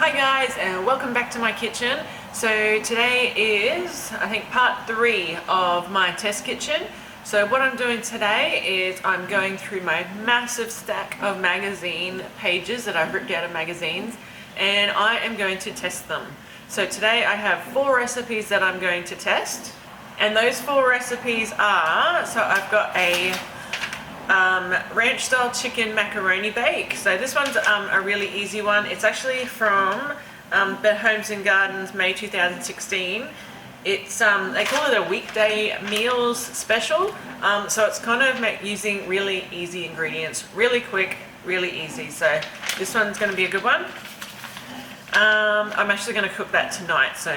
Hi guys, and welcome back to my kitchen. So today is, I think, part 3 of my test kitchen. So what I'm doing today is I'm going through my massive stack of magazine pages that I've ripped out of magazines, and I am going to test them. So today I have 4 recipes that I'm going to test, and those 4 recipes are, so I've got a ranch style chicken macaroni bake. So this one's a really easy one. It's actually from Better Homes and Gardens, May 2016. It's they call it a weekday meals special. So it's kind of using really easy ingredients, really quick, really easy. So this one's going to be a good one. I'm actually going to cook that tonight. So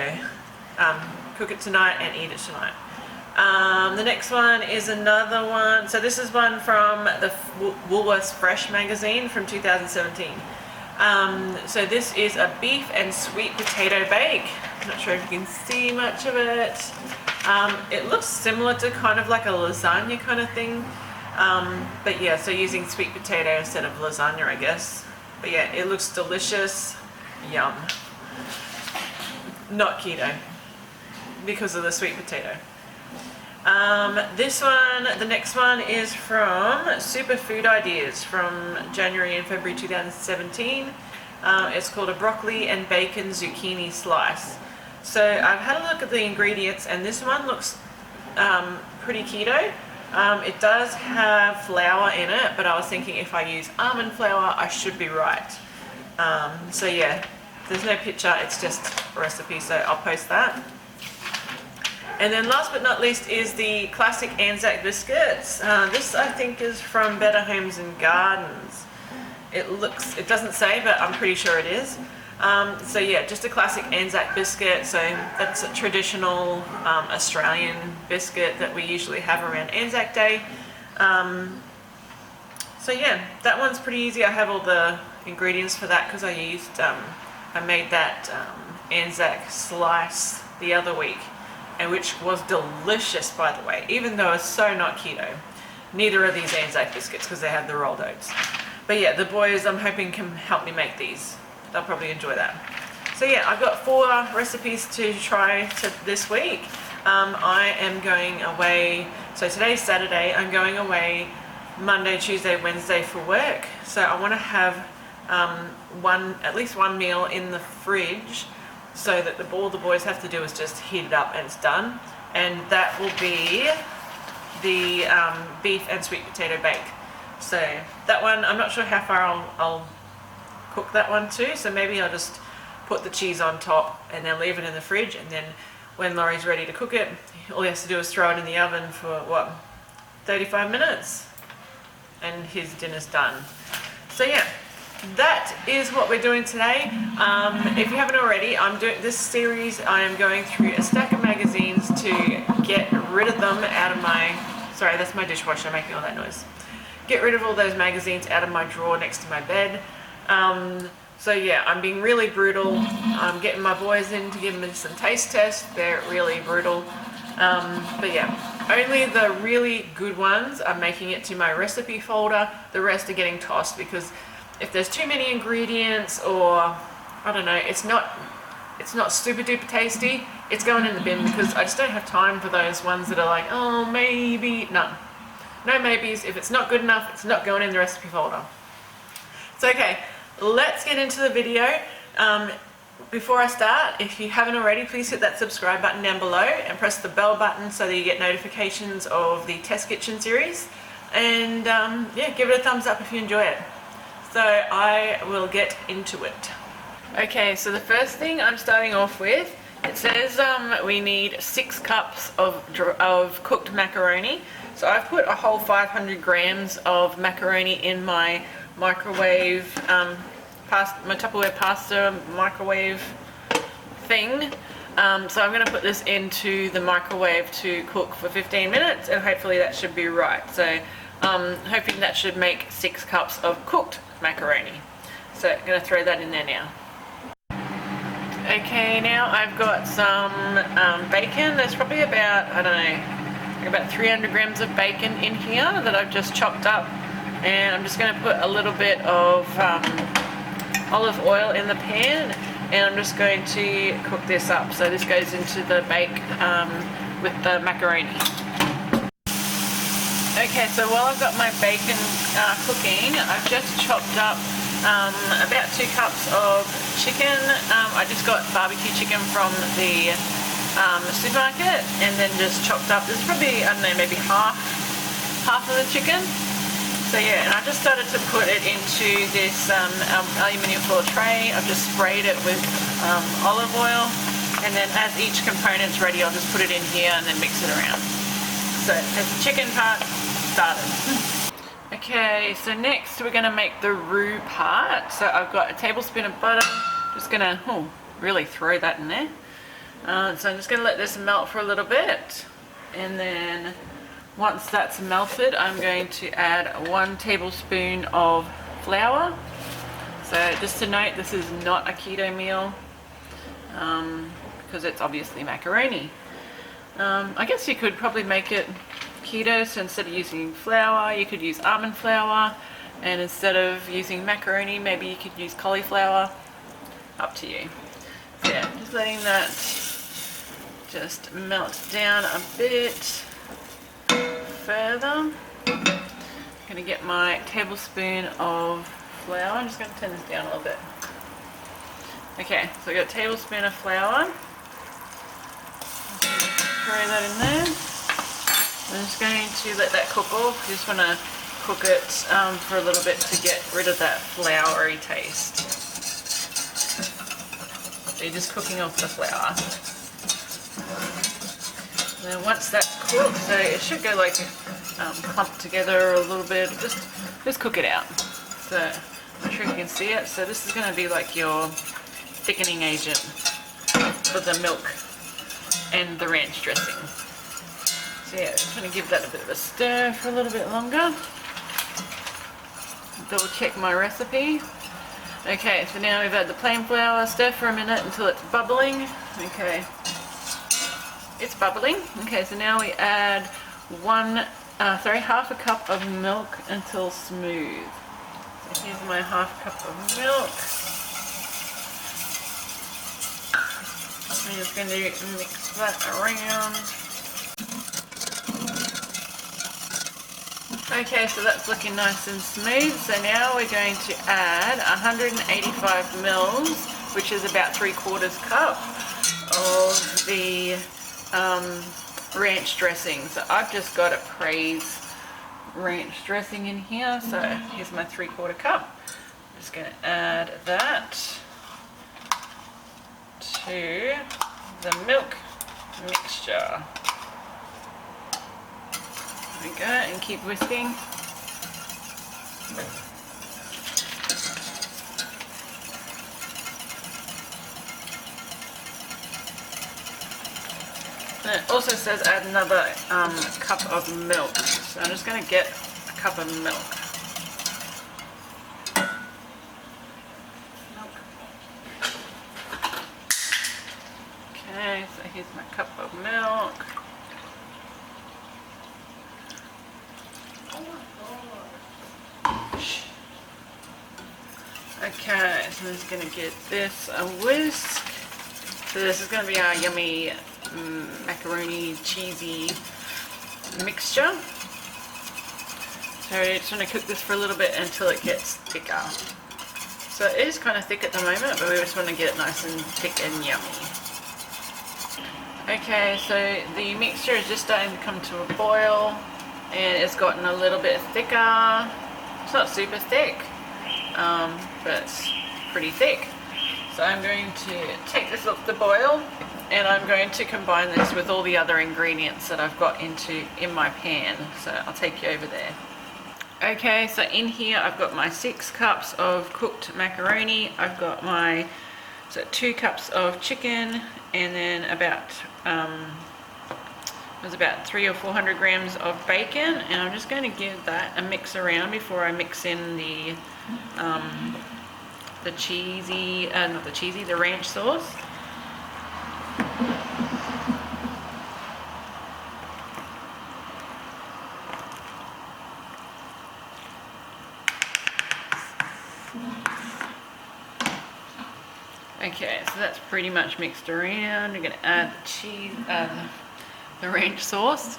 cook it tonight and eat it tonight. The next one is another one. So this is one from the Woolworths Fresh magazine from 2017. So this is a beef and sweet potato bake. I'm not sure if you can see much of it. It looks similar to kind of like a lasagna kind of thing. But yeah, so using sweet potato instead of lasagna, I guess. But yeah, it looks delicious. Yum. Not keto because of the sweet potato. The next one is from Superfood Ideas from January and February 2017. It's called a broccoli and bacon zucchini slice. So I've had a look at the ingredients, and this one looks pretty keto. It does have flour in it, but I was thinking if I use almond flour, I should be right. So yeah, there's no picture, it's just a recipe, so I'll post that. And then last but not least is the classic Anzac Biscuits. This I think is from Better Homes and Gardens. It doesn't say, but I'm pretty sure it is. So yeah, just a classic Anzac biscuit. So that's a traditional Australian biscuit that we usually have around Anzac Day. So yeah, that one's pretty easy. I have all the ingredients for that because I made that Anzac slice the other week, and which was delicious, by the way, even though it's so not keto. Neither are these Anzac biscuits because they have the rolled oats. But yeah, the boys I'm hoping can help me make these. They'll probably enjoy that. So yeah, I've got 4 recipes to try this week. I am going away, so today's Saturday, I'm going away Monday, Tuesday, Wednesday for work. So I want to have at least one meal in the fridge, so that all the boys have to do is just heat it up and it's done. And that will be the beef and sweet potato bake. So that one, I'm not sure how far I'll cook that one too, so maybe I'll just put the cheese on top and then leave it in the fridge, and then when Laurie's ready to cook it, all he has to do is throw it in the oven for 35 minutes and his dinner's done. So yeah, that is what we're doing today. If you haven't already, I'm doing this series. I am going through a stack of magazines to get rid of them out of my, sorry, that's my dishwasher making all that noise. Get rid of all those magazines out of my drawer next to my bed. So yeah, I'm being really brutal. I'm getting my boys in to give them some taste tests. They're really brutal. But yeah, only the really good ones are making it to my recipe folder. The rest are getting tossed because if there's too many ingredients, or I don't know, it's not super duper tasty, it's going in the bin because I just don't have time for those ones that are like, oh maybe. No maybes. If it's not good enough, it's not going in the recipe folder. So okay, let's get into the video. Before I start, if you haven't already, please hit that subscribe button down below and press the bell button so that you get notifications of the Test Kitchen series. And yeah, give it a thumbs up if you enjoy it. So I will get into it. Okay, so the first thing I'm starting off with, it says we need 6 cups of cooked macaroni. So I've put a whole 500 grams of macaroni in my microwave, my Tupperware pasta microwave thing. So I'm going to put this into the microwave to cook for 15 minutes, and hopefully that should be right. So hoping that should make 6 cups of cooked macaroni. So I'm going to throw that in there now. Okay, now I've got some bacon. There's probably about, I don't know, about 300 grams of bacon in here that I've just chopped up, and I'm just going to put a little bit of olive oil in the pan and I'm just going to cook this up. So this goes into the bake with the macaroni. Okay, so while I've got my bacon cooking, I've just chopped up about 2 cups of chicken. I just got barbecue chicken from the supermarket, and then just chopped up. This is probably, I don't know, maybe half of the chicken. So yeah, and I just started to put it into this aluminium foil tray. I've just sprayed it with olive oil, and then as each component's ready, I'll just put it in here and then mix it around. So there's the chicken part started. Okay, so next we're going to make the roux part. So I've got a tablespoon of butter. Just going to really throw that in there. So I'm just going to let this melt for a little bit, and then once that's melted, I'm going to add 1 tablespoon of flour. So just to note, this is not a keto meal because it's obviously macaroni. I guess you could probably make it keto, so instead of using flour, you could use almond flour, and instead of using macaroni, maybe you could use cauliflower. Up to you. So yeah, just letting that just melt down a bit further. I'm going to get my tablespoon of flour. I'm just going to turn this down a little bit. Okay, so I got a tablespoon of flour. Throw that in there. I'm just going to let that cook off. I just want to cook it for a little bit to get rid of that floury taste. So you're just cooking off the flour. And then once that's cooked, so it should go like clumped together a little bit. Just cook it out. So I'm not sure if you can see it. So this is going to be like your thickening agent for the milk and the ranch dressing. So yeah, just want to give that a bit of a stir for a little bit longer. Double check my recipe. Okay, so now we've had the plain flour, stir for a minute until it's bubbling. Okay, it's bubbling. Okay, so now we add half a cup of milk until smooth. So here's my half cup of milk. I'm just going to mix that around. Okay, so that's looking nice and smooth. So now we're going to add 185 mils, which is about 3/4 cup of the ranch dressing. So I've just got a Praise ranch dressing in here. So here's my 3/4 cup. I'm just going to add that to the milk mixture. There we go, and keep whisking. And it also says add another cup of milk. So I'm just going to get a cup of milk. Okay, so here's my cup of milk. Okay, so I'm just going to get this a whisk. So this is going to be our yummy macaroni cheesy mixture. So I just want to cook this for a little bit until it gets thicker. So it is kind of thick at the moment, but we just want to get it nice and thick and yummy. Okay, so the mixture is just starting to come to a boil, and it's gotten a little bit thicker. It's not super thick, but it's pretty thick. So I'm going to take this off the boil, and I'm going to combine this with all the other ingredients that I've got in my pan. So I'll take you over there. Okay, so in here I've got my 6 cups of cooked macaroni. I've got my 2 cups of chicken, and then about 300 or 400 grams of bacon, and I'm just going to give that a mix around before I mix in the ranch sauce. Okay, so that's pretty much mixed around. We're going to add the cheese, the ranch sauce.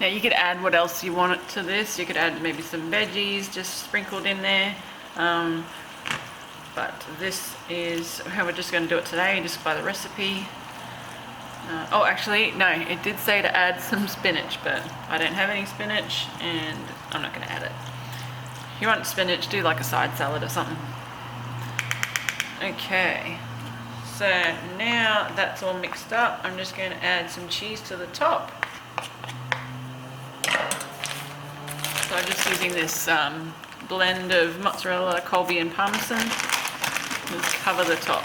Now you could add what else you want to this. You could add maybe some veggies just sprinkled in there. But this is how we're just going to do it today, just by the recipe. Oh, actually, no, it did say to add some spinach, but I don't have any spinach and I'm not going to add it. If you want spinach, do like a side salad or something. Okay, so now that's all mixed up, I'm just going to add some cheese to the top. So I'm just using this blend of mozzarella, Colby and Parmesan. Just cover the top.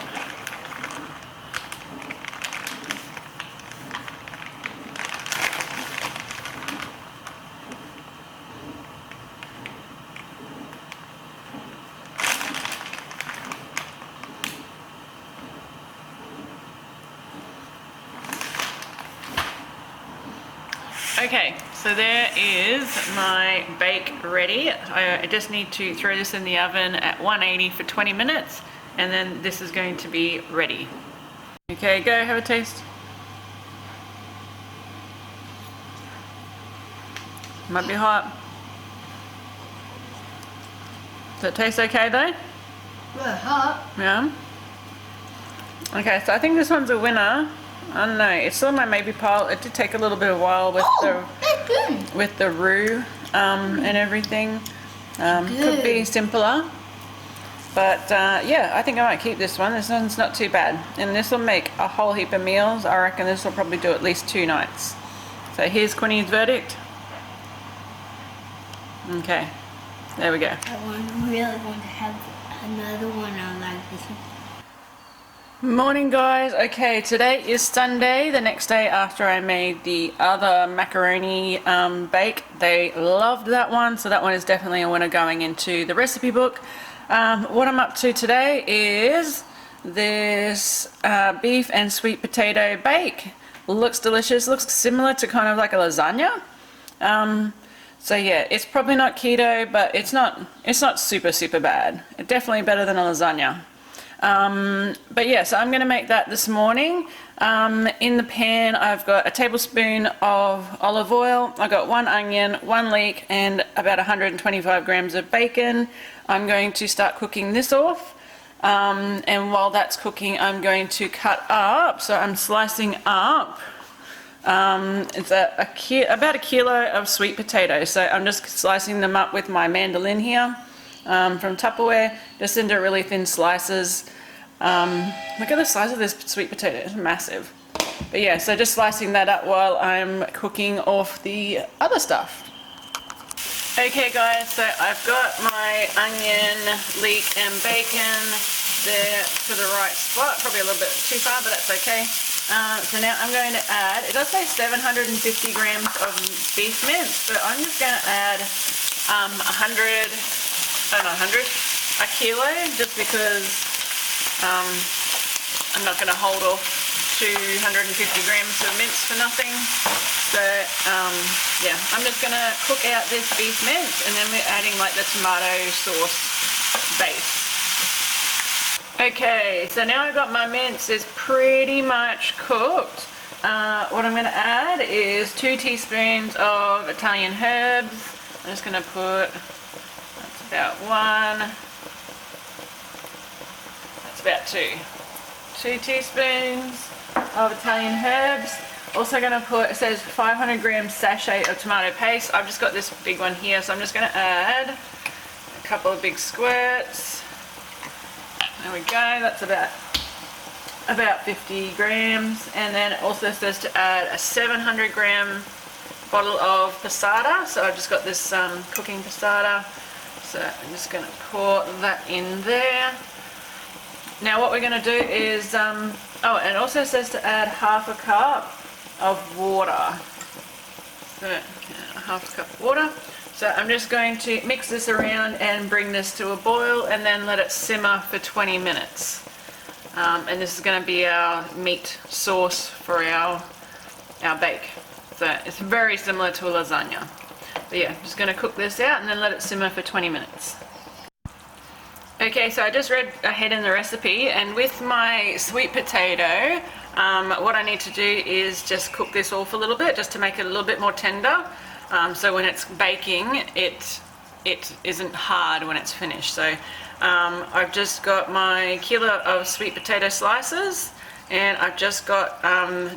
Okay, so there is my bake ready. I just need to throw this in the oven at 180 for 20 minutes and then this is going to be ready. Okay, go have a taste. Might be hot. Does it taste okay though? Well, hot. Yeah. Okay, so I think this one's a winner. I don't know, it's still in my maybe pile. It did take a little bit of while with the roux and everything. Could be simpler. But yeah, I think I might keep this one. This one's not too bad. And this will make a whole heap of meals. I reckon this will probably do at least 2 nights. So here's Quinny's verdict. Okay, there we go. I really want to have another one. I like this one. Morning guys. Okay, today is Sunday, the next day after I made the other macaroni bake. They loved that one, so that one is definitely a winner going into the recipe book. What I'm up to today is this beef and sweet potato bake. Looks delicious, looks similar to kind of like a lasagna. So yeah, it's probably not keto, but it's not super bad. It's definitely better than a lasagna. But yeah, so I'm going to make that this morning. In the pan I've got a tablespoon of olive oil, I've got 1 onion, 1 leek and about 125 grams of bacon. I'm going to start cooking this off, and while that's cooking I'm going to cut up, so I'm slicing up, it's about a kilo of sweet potatoes, so I'm just slicing them up with my mandolin here. From Tupperware, just into really thin slices. Look at the size of this sweet potato, it's massive. But yeah, so just slicing that up while I'm cooking off the other stuff. Okay guys, so I've got my onion, leek and bacon there to the right spot, probably a little bit too far, but that's okay. So now I'm going to add, it does say 750 grams of beef mince, but I'm just going to add 1 kilo, just because I'm not going to hold off 250 grams of mince for nothing. So yeah, I'm just going to cook out this beef mince and then we're adding like the tomato sauce base. Okay, so now I've got my mince is pretty much cooked. What I'm going to add is 2 teaspoons of Italian herbs. I'm just going to put about 1, that's about 2 teaspoons of Italian herbs. Also going to put, it says 500 grams sachet of tomato paste. I've just got this big one here, so I'm just going to add a couple of big squirts. There we go, that's about 50 grams. And then it also says to add a 700 gram bottle of passata. So I've just got this cooking passata. So I'm just going to pour that in there. Now what we're going to do is, oh, and it also says to add half a cup of water. So, half a cup of water. So I'm just going to mix this around and bring this to a boil and then let it simmer for 20 minutes. And this is going to be our meat sauce for our bake. So it's very similar to a lasagna. But yeah, I'm just going to cook this out and then let it simmer for 20 minutes. Okay, so I just read ahead in the recipe, and with my sweet potato, what I need to do is just cook this off a little bit, just to make it a little bit more tender. So when it's baking, it isn't hard when it's finished. So I've just got my kilo of sweet potato slices, and I've just got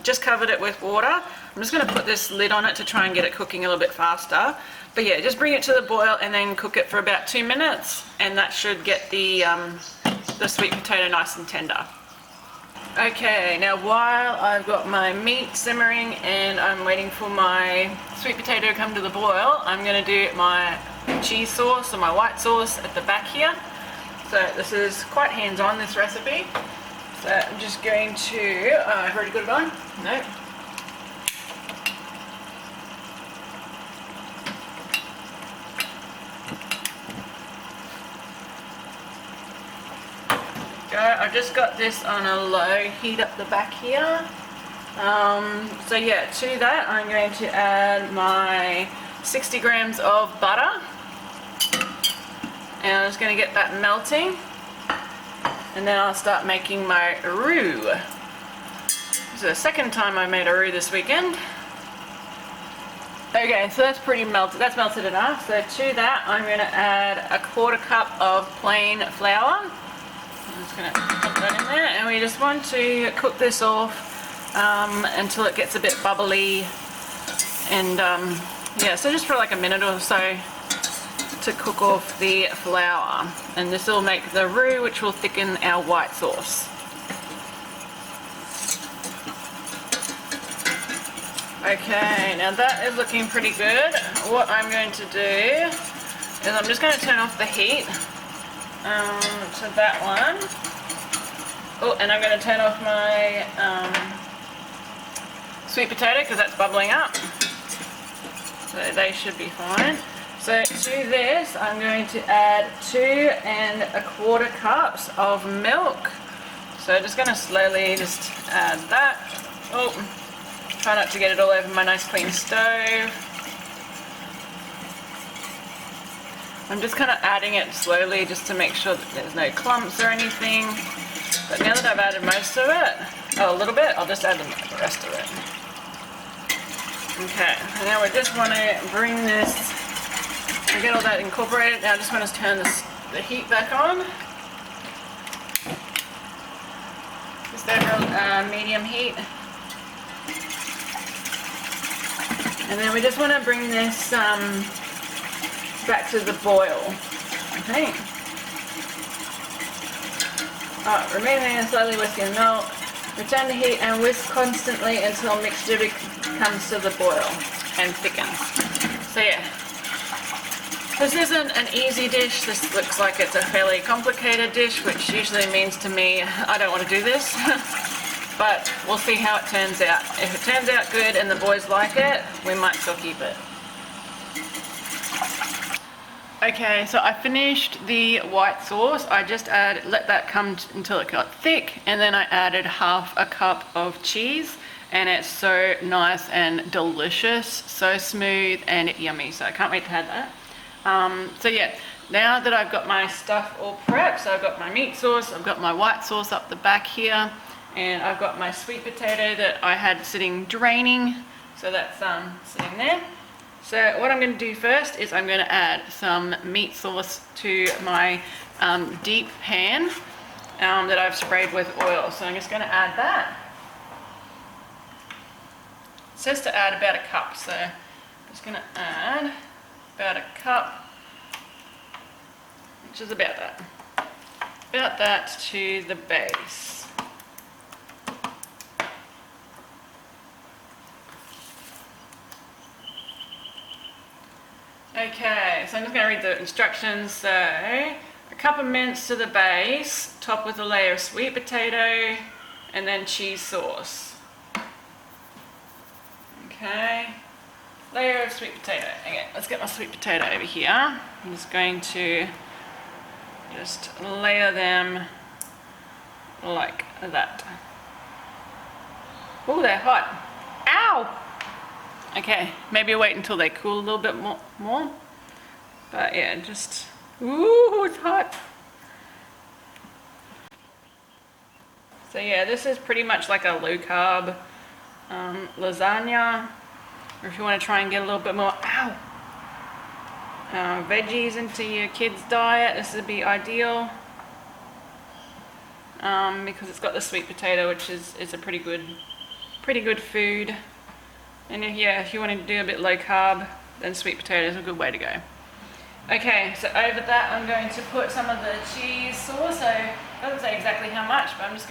just covered it with water. I'm just going to put this lid on it to try and get it cooking a little bit faster. But yeah, just bring it to the boil and then cook it for about 2 minutes, and that should get the sweet potato nice and tender. Okay, now while I've got my meat simmering and I'm waiting for my sweet potato to come to the boil, I'm going to do my cheese sauce or my white sauce at the back here. So this is quite hands-on, this recipe. So I'm just going to, I've already got it on? No. I've just got this on a low heat up the back here. So yeah, to that I'm going to add my 60 grams of butter, and I'm just going to get that melting, and then I'll start making my roux. This is the second time I made a roux this weekend. Okay, so that's pretty melted. That's melted enough. So to that I'm going to add a 1/4 cup of plain flour. I'm just going to put that in there, and we just want to cook this off until it gets a bit bubbly, and yeah, so just for like a minute or so to cook off the flour, and this will make the roux, which will thicken our white sauce. Okay, now that is looking pretty good. What I'm going to do is I'm just going to turn off the heat to that one. Oh, and I'm going to turn off my sweet potato because that's bubbling up. So they should be fine. So to this, I'm going to add 2 1/4 cups of milk. So just going to slowly just add that. Oh, try not to get it all over my nice clean stove. I'm just kind of adding it slowly just to make sure that there's no clumps or anything. But now that I've added most of it, oh, a little bit, I'll just add the rest of it. Okay, and now we just want to bring this, and get all that incorporated. Now I just want to turn the heat back on. Just over medium heat. And then we just want to bring this back to the boil. Okay. Remaining and slowly whisk and melt. Return the heat and whisk constantly until mixture comes to the boil and thickens. So yeah, this isn't an easy dish. This looks like it's a fairly complicated dish, which usually means to me I don't want to do this. But we'll see how it turns out. If it turns out good and the boys like it, we might still keep it. Okay, so I finished the white sauce. I just let that come until it got thick, and then I added 1/2 cup of cheese, and it's so nice and delicious, so smooth and yummy. So I can't wait to have that. So yeah, now that I've got my stuff all prepped, so I've got my meat sauce, I've got my white sauce up the back here, and I've got my sweet potato that I had sitting draining, so that's sitting there. So what I'm going to do first is I'm going to add some meat sauce to my deep pan that I've sprayed with oil. So I'm just going to add that. It says to add about 1 cup, so I'm just going to add about 1 cup, which is about that to the base. Okay, so I'm just going to read the instructions. So 1 cup of mince to the base, top with a layer of sweet potato, and then cheese sauce. Okay, layer of sweet potato. Okay, let's get my sweet potato over here. I'm just going to just layer them like that. Oh, they're hot. Ow! Okay, maybe wait until they cool a little bit more. But yeah, just, ooh, it's hot. So yeah, this is pretty much like a low carb lasagna. Or if you want to try and get a little bit more, veggies into your kids' diet, this would be ideal. Because it's got the sweet potato, which is a pretty good food. And if you want to do a bit low carb, then sweet potato is a good way to go. Okay, so over that I'm going to put some of the cheese sauce. So it doesn't say exactly how much, but I'm just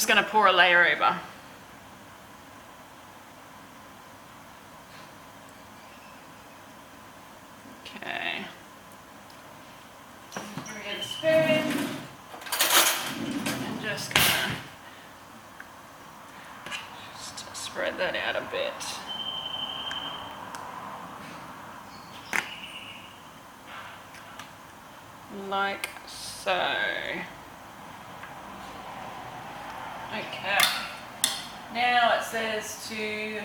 going to pour a layer over. Okay. Here we get a spoon. And just gonna spread that out a bit. Like so. Okay. Now it says to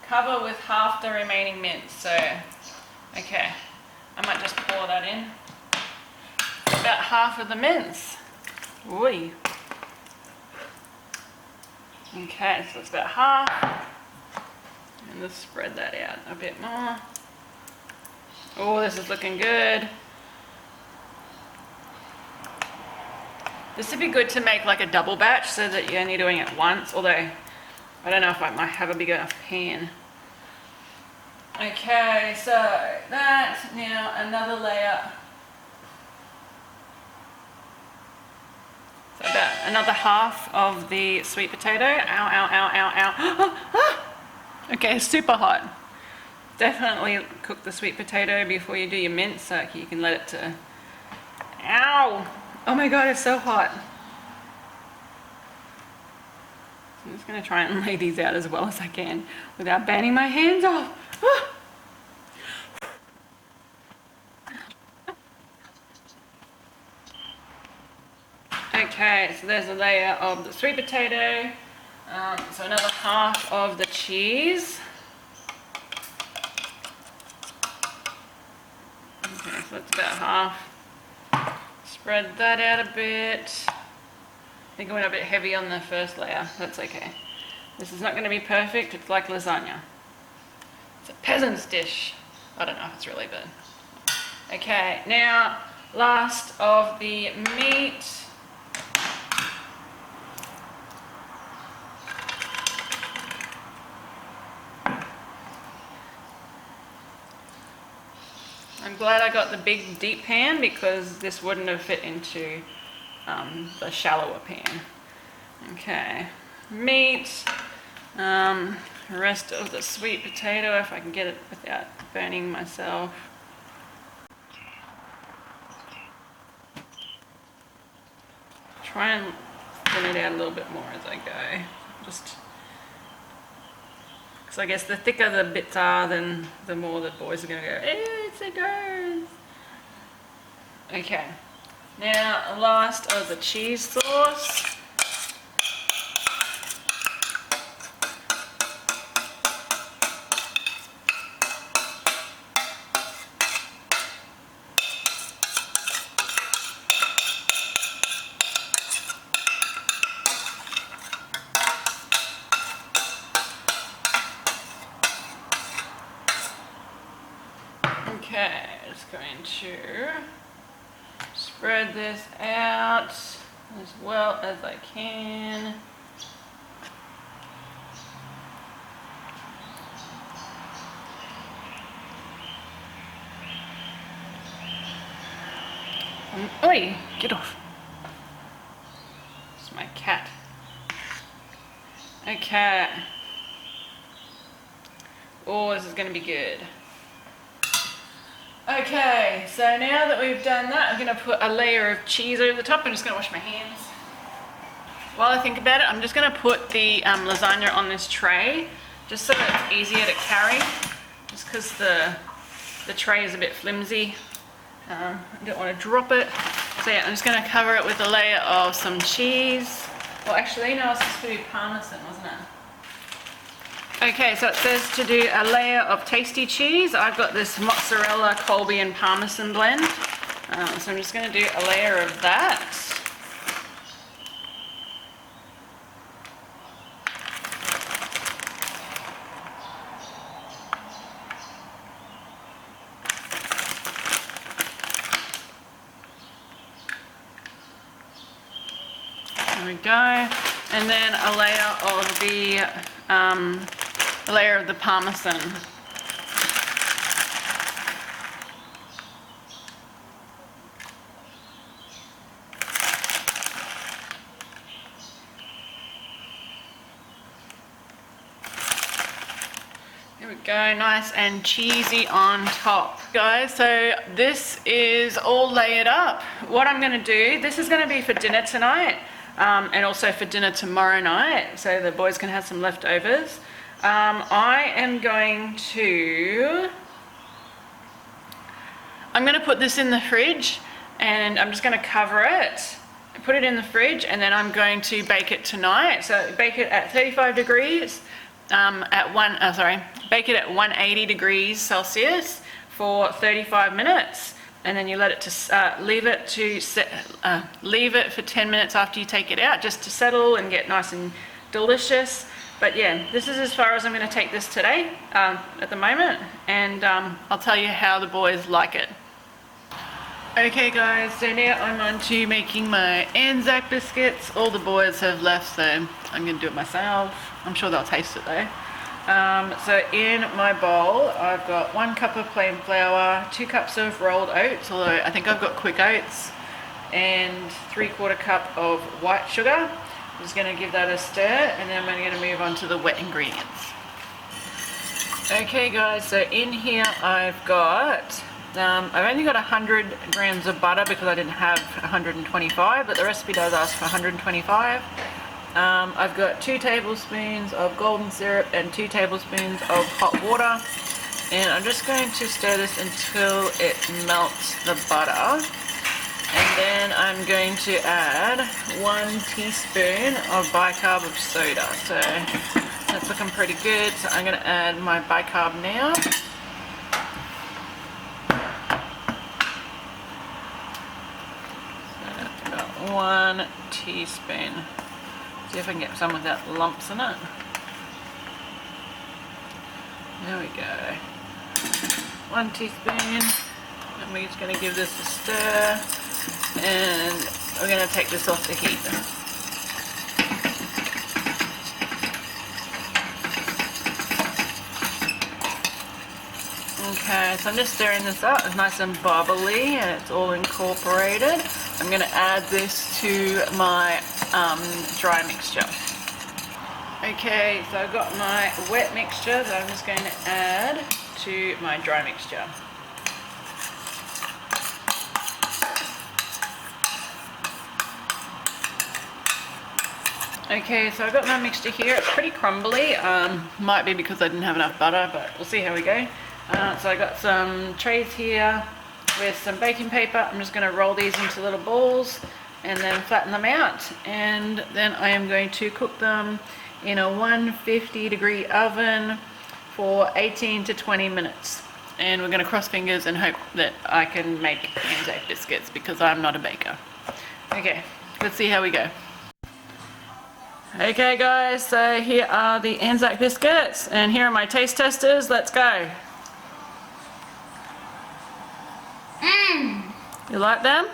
cover with half the remaining mince. So, okay, I might just pour that in. About half of the mince. Ooh. Okay, so it's about half. And let's spread that out a bit more. Oh, this is looking good. This would be good to make like a double batch so that you're only doing it once, although I don't know if I might have a big enough pan. Okay, so that, now another layer. So about another half of the sweet potato. Ow, ow, ow, ow, ow. Okay, super hot. Definitely cook the sweet potato before you do your mince so you can let it to... Ow! Oh my god, it's so hot. So I'm just going to try and lay these out as well as I can without burning my hands off. Okay, so there's a layer of the sweet potato. So another half of the cheese. Okay, so that's about half. Spread that out a bit. I think I went a bit heavy on the first layer. That's okay. This is not going to be perfect. It's like lasagna. It's a peasant's dish. I don't know if it's really good. Okay, now last of the meat. I'm glad I got the big deep pan because this wouldn't have fit into the shallower pan. Okay, meat, rest of the sweet potato if I can get it without burning myself. Try and thin it out a little bit more as I go. Just because I guess the thicker the bits are, then the more the boys are going to go, it's a girl. Okay, now last of the cheese sauce. Okay, just going to spread this out as well as I can. Oi, get off. It's my cat. Okay. Oh, this is going to be good. Okay, so now that we've done that, I'm going to put a layer of cheese over the top. I'm just going to wash my hands. While I think about it, I'm just going to put the lasagna on this tray, just so that it's easier to carry, just because the tray is a bit flimsy. I don't want to drop it. So yeah, I'm just going to cover it with a layer of some cheese. Well, actually, no, it's supposed to be Parmesan, wasn't it? Okay, so it says to do a layer of tasty cheese. I've got this mozzarella, Colby and Parmesan blend. So I'm just going to do a layer of that. There we go. And then a layer of the Parmesan. Here we go, nice and cheesy on top. Guys, so this is all layered up. What I'm gonna do, this is gonna be for dinner tonight, and also for dinner tomorrow night, so the boys can have some leftovers. I'm gonna put this in the fridge, and I'm just gonna cover it, put it in the fridge, and then I'm going to bake it tonight. So bake it at 35 degrees, bake it at 180 degrees Celsius for 35 minutes. And then you let it leave it for 10 minutes after you take it out, just to settle and get nice and delicious. But yeah, this is as far as I'm going to take this today at the moment, and I'll tell you how the boys like it. Okay guys, so now I'm on to making my Anzac biscuits. All the boys have left, so I'm going to do it myself. I'm sure they'll taste it though. So in my bowl, I've got 1 cup of plain flour, 2 cups of rolled oats, although I think I've got quick oats, and 3/4 cup of white sugar. I'm just going to give that a stir, and then I'm going to move on to the wet ingredients. Okay guys, so in here I've got, I've only got 100 grams of butter because I didn't have 125, but the recipe does ask for 125. I've got 2 tablespoons of golden syrup and 2 tablespoons of hot water, and I'm just going to stir this until it melts the butter, and then I'm going to add 1 teaspoon of bicarb of soda. So that's looking pretty good, so I'm going to add my bicarb now. So I've got 1 teaspoon. See if I can get some without lumps in it. There we go. 1 teaspoon. And we're just going to give this a stir. And we're going to take this off the heat. Okay, so I'm just stirring this up. It's nice and bubbly and it's all incorporated. I'm going to add this to my dry mixture. Okay, so I've got my wet mixture that I'm just going to add to my dry mixture. Okay, so I've got my mixture here. It's pretty crumbly. Might be because I didn't have enough butter, but we'll see how we go. So I got some trays here with some baking paper. I'm just going to roll these into little balls and then flatten them out, and then I am going to cook them in a 150 degree oven for 18 to 20 minutes. And we're going to cross fingers and hope that I can make Anzac biscuits because I'm not a baker. Okay, let's see how we go. Okay guys, so here are the Anzac biscuits, and here are my taste testers. Let's go. You like them?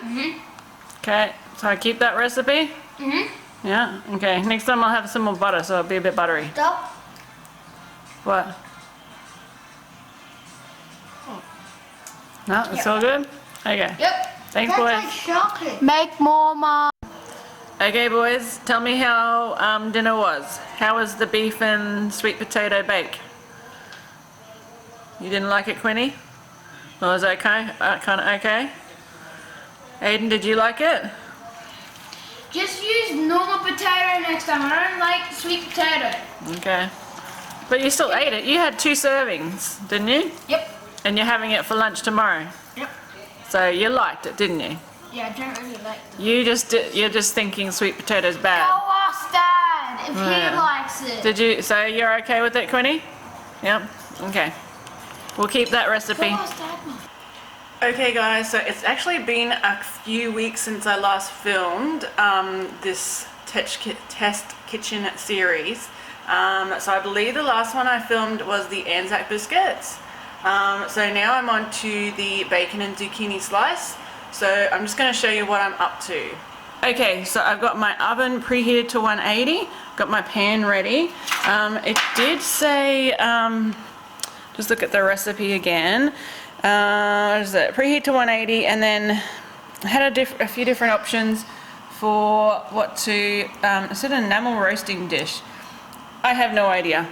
Okay, so I keep that recipe? Yeah? Okay, next time I'll have some more butter so it'll be a bit buttery. Stop. What? No, it's all good? Okay. Yep. Thanks, boys. Chocolate. Make more, Mom. Okay, boys, tell me how dinner was. How was the beef and sweet potato bake? You didn't like it, Quinny? Was it okay? Kind of okay? Aiden, did you like it? Just use normal potato next time. I don't like sweet potato. Okay. But you still ate it. You had 2 servings, didn't you? Yep. And you're having it for lunch tomorrow. Yep. So you liked it, didn't you? Yeah, I don't really like them. You're just thinking sweet potato's Go bad. ask Dad if he likes it. Did you? So you're okay with it, Quinny? Yep. Okay. We'll keep that Go recipe. ask Dad. Okay, guys. So it's actually been a few weeks since I last filmed this test kitchen series. So I believe the last one I filmed was the Anzac Biscuits. So now I'm on to the bacon and zucchini slice. So I'm just going to show you what I'm up to. Okay, so I've got my oven preheated to 180, got my pan ready. It did say, just look at the recipe again, what is it? Preheat to 180, and then I had a few different options for what to, is it an enamel roasting dish? I have no idea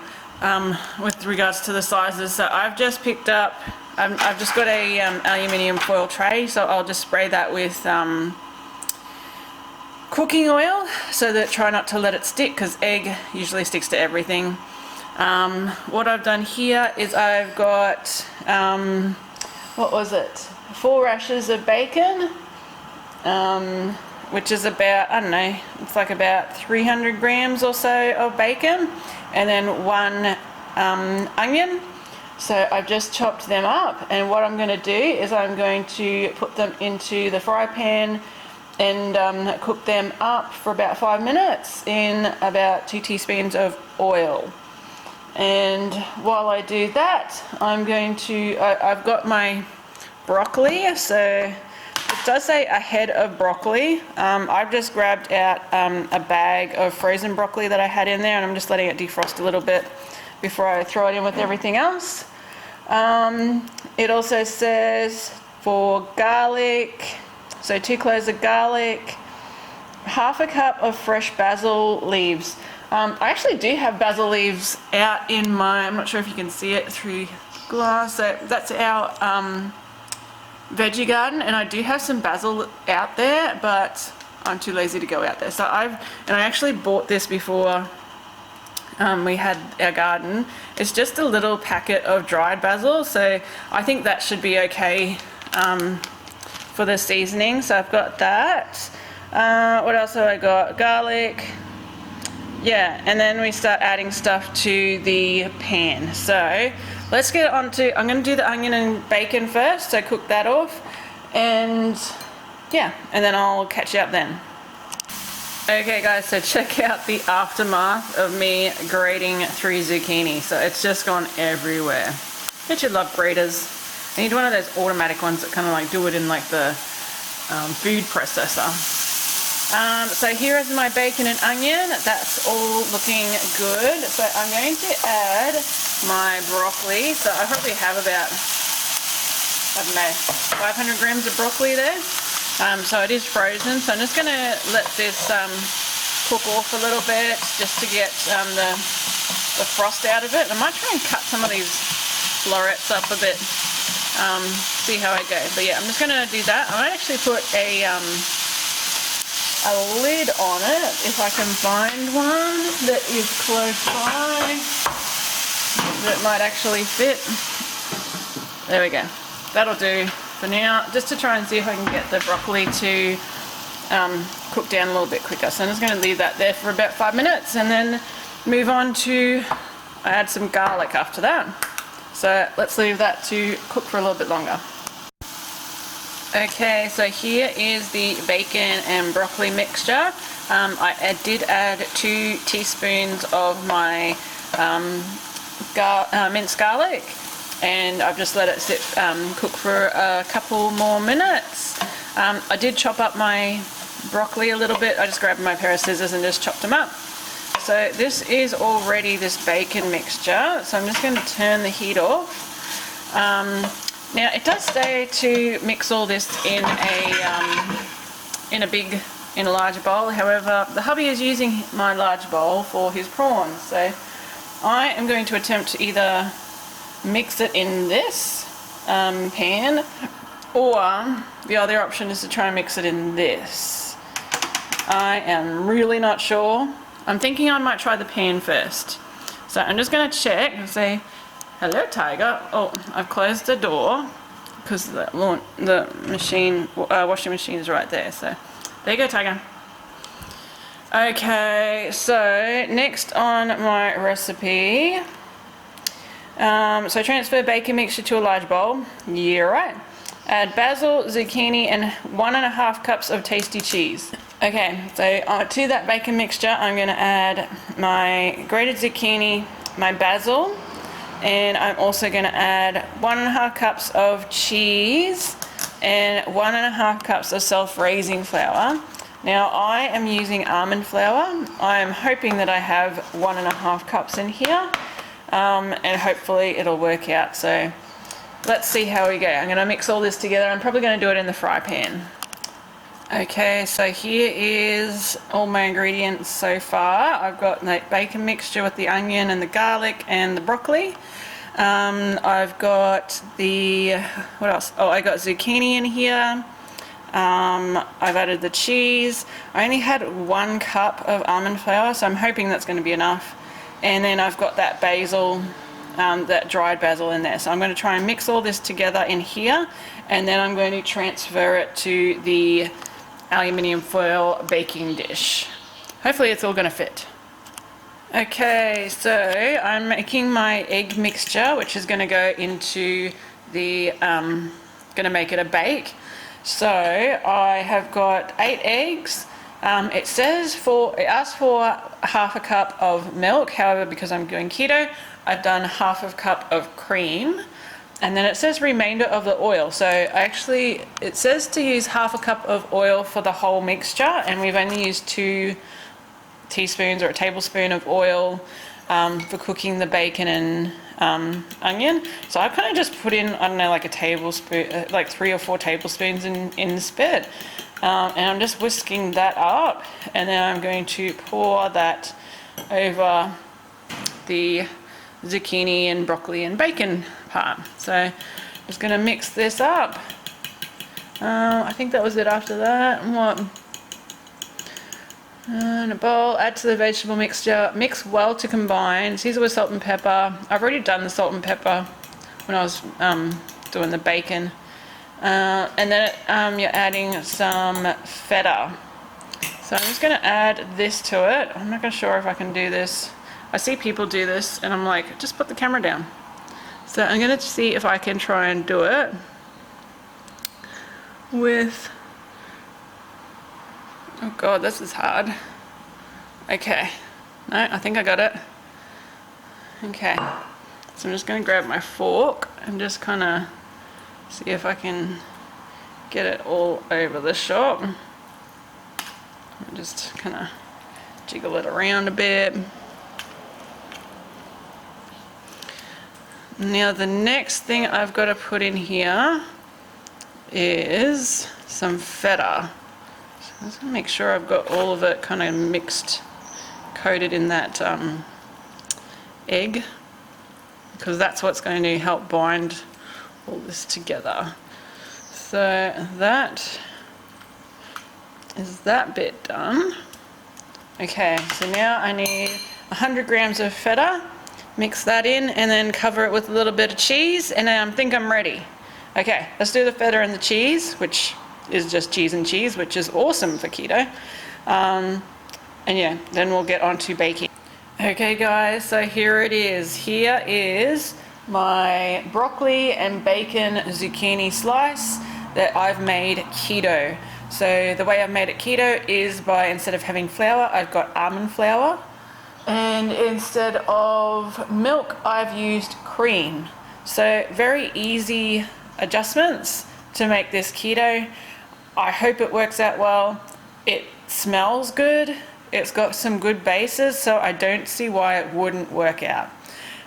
with regards to the sizes, so I've just picked up, I've just got a aluminium foil tray, so I'll just spray that with cooking oil, so that try not to let it stick, because egg usually sticks to everything. What I've done here is I've got, what was it, 4 rashers of bacon, which is about, I don't know, it's like about 300 grams or so of bacon, and then 1 onion. So I've just chopped them up, and what I'm going to do is I'm going to put them into the fry pan and cook them up for about 5 minutes in about 2 teaspoons of oil. And while I do that, I'm going to, I've got my broccoli, so it does say a head of broccoli. I've just grabbed out a bag of frozen broccoli that I had in there, and I'm just letting it defrost a little bit before I throw it in with everything else. It also says for garlic, so 2 cloves of garlic, half a cup of fresh basil leaves. I actually do have basil leaves out in my, I'm not sure if you can see it through glass, so that's our veggie garden, and I do have some basil out there, but I'm too lazy to go out there. So I actually bought this before we had our garden. It's just a little packet of dried basil, so I think that should be okay for the seasoning. So I've got that. What else have I got? Garlic. Yeah, and then we start adding stuff to the pan. So let's get on to, I'm going to do the onion and bacon first, so cook that off, and yeah, and then I'll catch you up then. Okay guys, so check out the aftermath of me grating through zucchini. So it's just gone everywhere. Don't you love graters? I need one of those automatic ones that kind of like do it in like the food processor. So here is my bacon and onion. That's all looking good. So I'm going to add my broccoli. So I probably have about, I don't know, 500 grams of broccoli there. So it is frozen. So I'm just going to let this cook off a little bit just to get the frost out of it. I might try and cut some of these florets up a bit. See how I go. But yeah, I'm just going to do that. I might actually put a lid on it if I can find one that is close by that might actually fit. There we go. That'll do for now, just to try and see if I can get the broccoli to cook down a little bit quicker. So I'm just going to leave that there for about 5 minutes and then move on to add some garlic after that. So let's leave that to cook for a little bit longer. Okay, so here is the bacon and broccoli mixture. I did add 2 teaspoons of my minced garlic, and I've just let it sit cook for a couple more minutes. I did chop up my broccoli a little bit. I just grabbed my pair of scissors and just chopped them up. So this is already this bacon mixture, so I'm just going to turn the heat off. Now it does say to mix all this in a large bowl. However, the hubby is using my large bowl for his prawns, so I am going to attempt to either mix it in this pan, or the other option is to try and mix it in this. I am really not sure. I'm thinking I might try the pan first. So I'm just going to check and say, hello tiger. Oh, I've closed the door because the machine, washing machine is right there. So there you go, tiger. Okay, so next on my recipe, so transfer bacon mixture to a large bowl. Yeah, right. Add basil, zucchini, and 1.5 cups of tasty cheese. Okay, so to that bacon mixture, I'm going to add my grated zucchini, my basil, and I'm also going to add 1.5 cups of cheese and 1.5 cups of self-raising flour. Now I am using almond flour. I'm hoping that I have 1.5 cups in here, and hopefully it'll work out. So let's see how we go. I'm going to mix all this together. I'm probably going to do it in the fry pan. Okay, so here is all my ingredients so far. I've got the bacon mixture with the onion and the garlic and the broccoli. I've got the, what else? Oh, I got zucchini in here. I've added the cheese. I only had 1 cup of almond flour, so I'm hoping that's going to be enough. And then I've got that basil, that dried basil in there. So I'm going to try and mix all this together in here, and then I'm going to transfer it to the aluminium foil baking dish. Hopefully it's all going to fit. Okay, so I'm making my egg mixture, which is going to go into the, going to make it a bake. So I have got 8 eggs. It asks for 1/2 cup of milk. However, because I'm doing keto, I've done 1/2 cup of cream. And then it says remainder of the oil. So actually it says to use 1/2 cup of oil for the whole mixture, and we've only used 2 teaspoons or a tablespoon of oil for cooking the bacon and onion. So I kind of just put in, I don't know, like a tablespoon, like 3 or 4 tablespoons in this bit. And I'm just whisking that up, and then I'm going to pour that over the zucchini and broccoli and bacon part. So I'm just going to mix this up. I think that was it after that. What? In a bowl, add to the vegetable mixture, mix well to combine, season with salt and pepper. I've already done the salt and pepper when I was doing the bacon. And then you're adding some feta. So I'm just going to add this to it. I'm not sure if I can do this. I see people do this and I'm like, just put the camera down. So I'm going to see if I can try and do it with, oh god, this is hard. Okay, no, I think I got it. Okay, so I'm just going to grab my fork and just kind of see if I can get it all over the shop. Just kind of jiggle it around a bit. Now the next thing I've got to put in here is some feta. So I'm just going to make sure I've got all of it kind of mixed, coated in that egg, because that's what's going to help bind all this together. So that is that bit done. Okay, so now I need 100 grams of feta. Mix that in and then cover it with a little bit of cheese, and I think I'm ready. Okay, let's do the feta and the cheese, which is just cheese and cheese, which is awesome for keto. And yeah, then we'll get on to baking. Okay guys, so here it is. Here is my broccoli and bacon zucchini slice that I've made keto. So the way I've made it keto is by, instead of having flour, I've got almond flour. And instead of milk, I've used cream. So very easy adjustments to make this keto. I hope it works out well. It smells good. It's got some good bases, so I don't see why it wouldn't work out.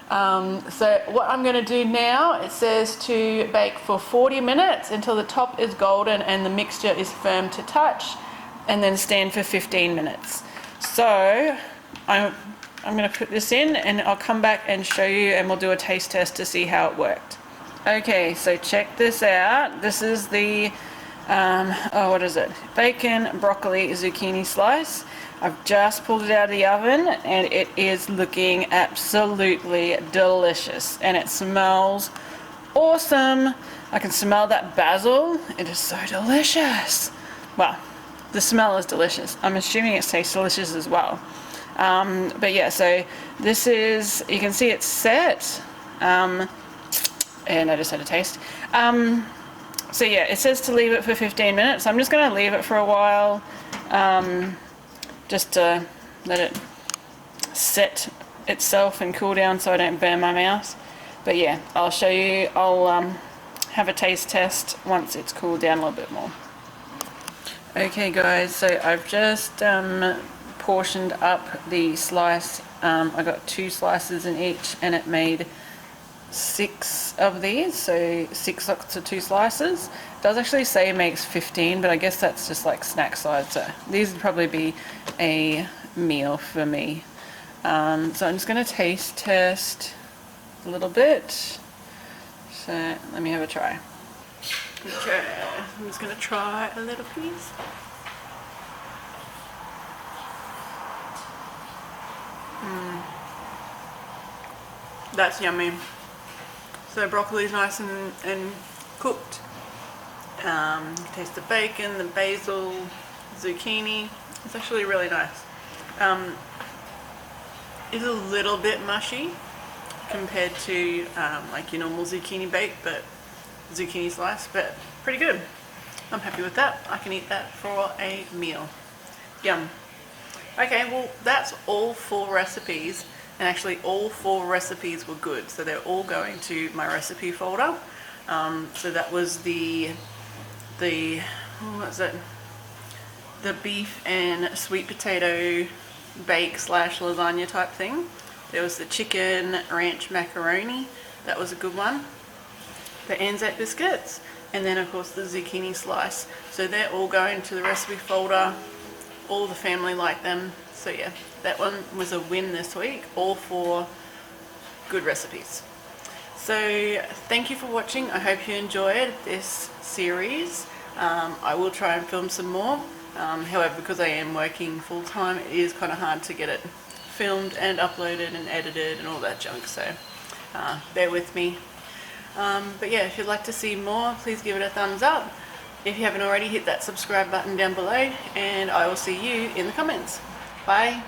So what I'm going to do now, it says to bake for 40 minutes until the top is golden and the mixture is firm to touch, and then stand for 15 minutes. So I'm going to put this in and I'll come back and show you, and we'll do a taste test to see how it worked. Okay, so check this out. This is the, what is it? Bacon, broccoli, zucchini slice. I've just pulled it out of the oven and it is looking absolutely delicious. And it smells awesome. I can smell that basil. It is so delicious. Well, the smell is delicious. I'm assuming it tastes delicious as well. But yeah, so this is, you can see it's set. And I just had a taste. So yeah, it says to leave it for 15 minutes. I'm just going to leave it for a while, just to let it set itself and cool down so I don't burn my mouth. But yeah, I'll show you. I'll have a taste test once it's cooled down a little bit more. Okay guys, so I've just portioned up the slice. I got 2 slices in each and it made 6 of these, so 6 lots of 2 slices. It does actually say it makes 15, but I guess that's just like snack size, so these would probably be a meal for me. So I'm just going to taste test a little bit. So let me have a try. Okay, I'm just going to try a little piece. That's yummy. So broccoli's nice and cooked. Taste the bacon, the basil, zucchini. It's actually really nice. It's a little bit mushy compared to like your normal zucchini bake, but zucchini slice, but pretty good. I'm happy with that. I can eat that for a meal. Yum. Okay, well that's all 4 recipes. And actually all 4 recipes were good, so they're all going to my recipe folder. So that was the what was it? The beef and sweet potato bake / lasagna type thing. There was the chicken ranch macaroni, that was a good one. The Anzac biscuits, and then of course the zucchini slice. So they're all going to the recipe folder. All the family like them. So yeah, that one was a win this week. All 4 good recipes. So thank you for watching. I hope you enjoyed this series. I will try and film some more. However, because I am working full time, it is kind of hard to get it filmed and uploaded and edited and all that junk. So bear with me. But yeah, if you'd like to see more, please give it a thumbs up. If you haven't already, hit that subscribe button down below, and I will see you in the comments. Bye.